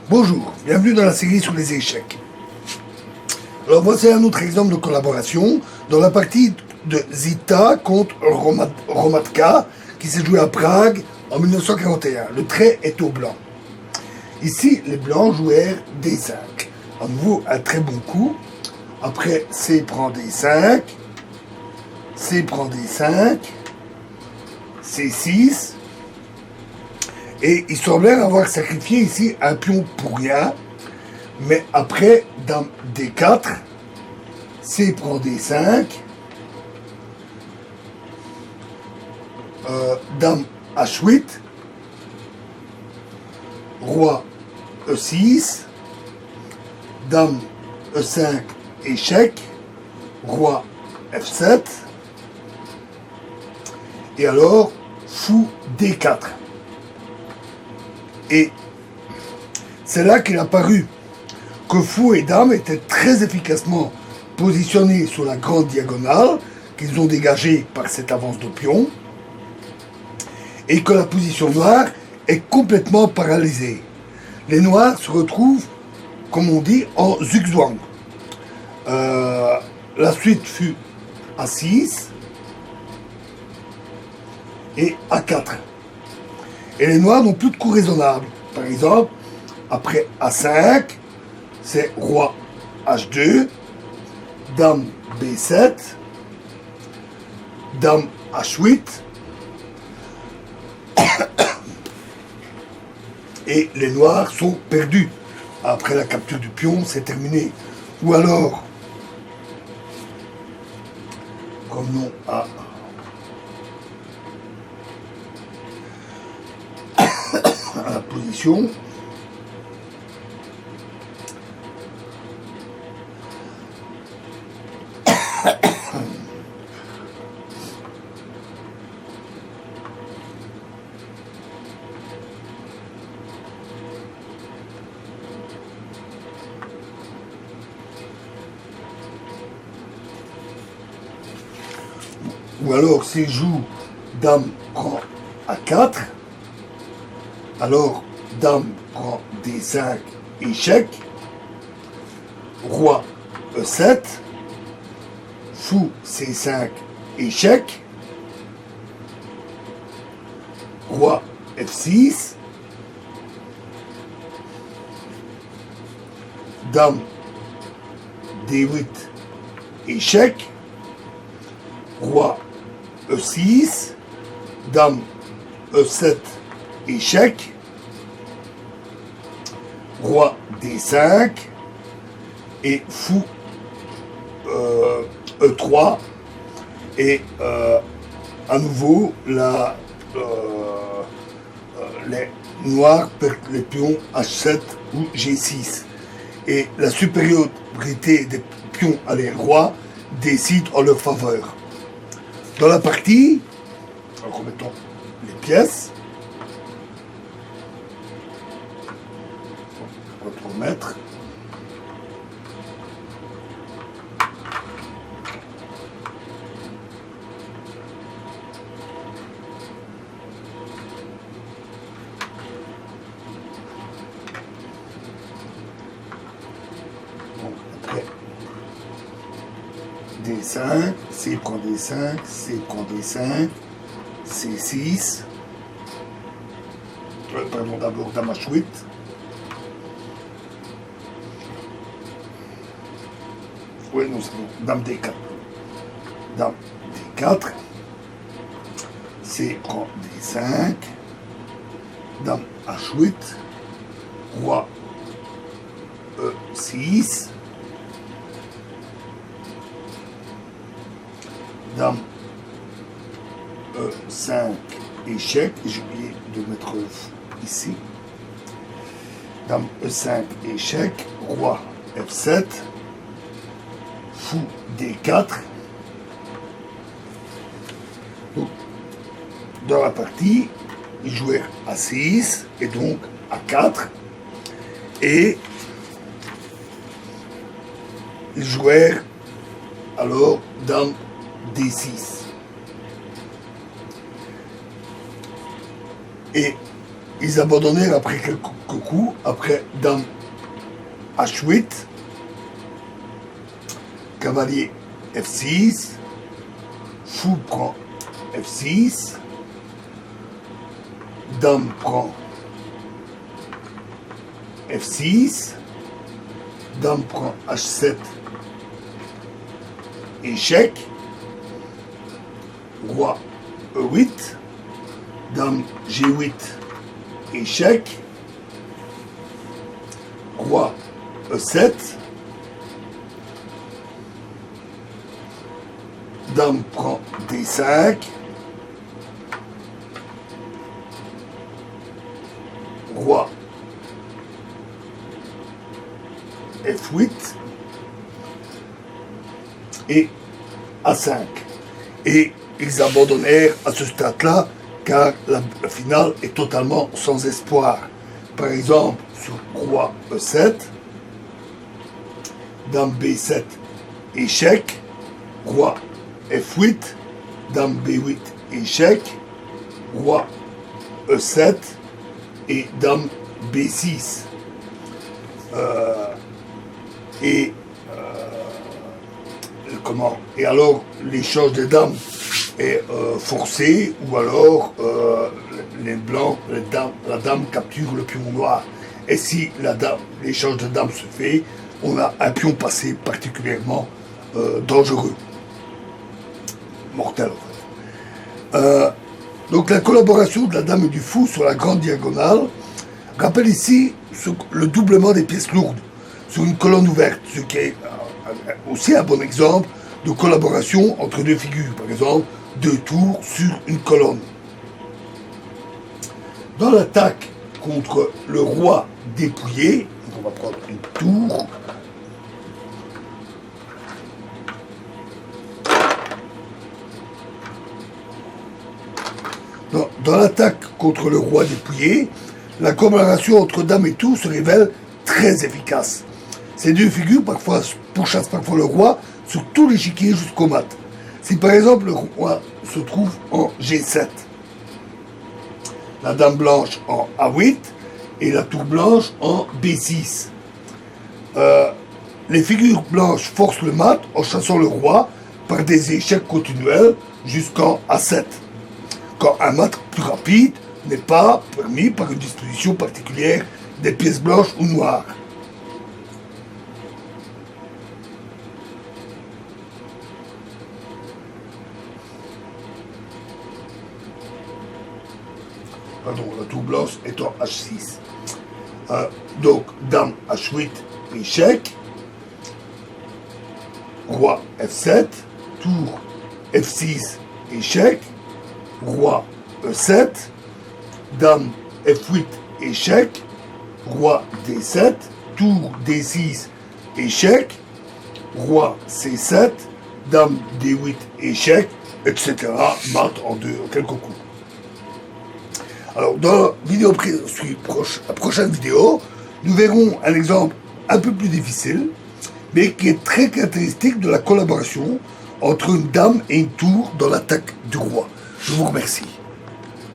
Bonjour, bienvenue dans la série sur les échecs. Alors voici un autre exemple de collaboration dans la partie de Zita contre Hromadka qui s'est jouée à Prague en 1941. Le trait est au blanc. Ici, les blancs jouèrent D5. À nouveau, un très bon coup. Après, C prend D5. C prend D5. C6. Et il semblait avoir sacrifié ici un pion pour rien. Mais après, dame D4, C prend D5, dame H8, roi E6, dame E5, échec, roi F7, et alors fou D4. Et c'est là qu'il a paru que fou et dame étaient très efficacement positionnés sur la grande diagonale qu'ils ont dégagée par cette avance de pion et que la position noire est complètement paralysée. Les noirs se retrouvent, comme on dit, en zugzwang. La suite fut A6 et A4. Et les noirs n'ont plus de coups raisonnables. Par exemple, après A5, c'est roi H2, dame B7, dame H8, et les noirs sont perdus. Après la capture du pion, c'est terminé. Ou alors, revenons à la position. Ou alors, s'il joue dame prend A4, alors dame prend D5, échec, roi E7, fou C5, échec, roi F6, dame D8, échec, roi E6, dame E7, échec, roi D5 et fou E3 et à nouveau les noirs perdent les pions H7 ou G6 et la supériorité des pions à les rois décide en leur faveur. Dans la partie, remettons les pièces. On va remettre. Donc après D5, C prend D5, C prend D5, C6, pardon, d'abord dame H8, oui, non, c'est bon, dame D4, dame D4, C prend D5, dame H8, roi E6, dame E5, échec, j'ai oublié de mettre ici, dame E5, échec, roi F7, fou D4. Donc, dans la partie, ils jouèrent A6 et donc A4 et ils jouèrent alors dame D6. Et ils abandonnèrent après quelques quelques coups. Après, dame H8, cavalier F6, fou prend F6, dame prend F6, dame prend H7, échec, roi E8, dame G8, échec, roi E7, dame prend D5, roi F8 et A5. Et ils abandonnèrent à ce stade-là car la finale est totalement sans espoir. Par exemple, sur roi E7, dame B7, échec, roi F8, dame B8, échec, roi E7 et dame B6. Et alors l'échange des dames est forcé, ou alors les blancs, la dame capture le pion noir. Et si l'échange de dames se fait, on a un pion passé particulièrement dangereux, mortel en fait. Donc la collaboration de la dame et du fou sur la grande diagonale rappelle ici le doublement des pièces lourdes sur une colonne ouverte, ce qui est aussi un bon exemple de collaboration entre deux figures, par exemple deux tours sur une colonne. Dans l'attaque contre le roi dépouillé, on va prendre une tour. Dans l'attaque contre le roi dépouillé, la collaboration entre dame et tour se révèle très efficace. Ces deux figures pourchassent parfois le roi sur tout l'échiquier jusqu'au mat. Si par exemple le roi se trouve en G7, la dame blanche en A8 et la tour blanche en B6, les figures blanches forcent le mat en chassant le roi par des échecs continuels jusqu'en A7, quand un mat plus rapide n'est pas permis par une disposition particulière des pièces blanches ou noires. Pardon, la tour blanche est en H6. Donc, dame H8, échec, roi F7, tour F6, échec, roi E7, dame F8, échec, roi D7, tour D6, échec, roi C7, dame D8, échec, etc. Mat en quelques coups. Alors, dans la prochaine vidéo, nous verrons un exemple un peu plus difficile, mais qui est très caractéristique de la collaboration entre une dame et une tour dans l'attaque du roi. Je vous remercie.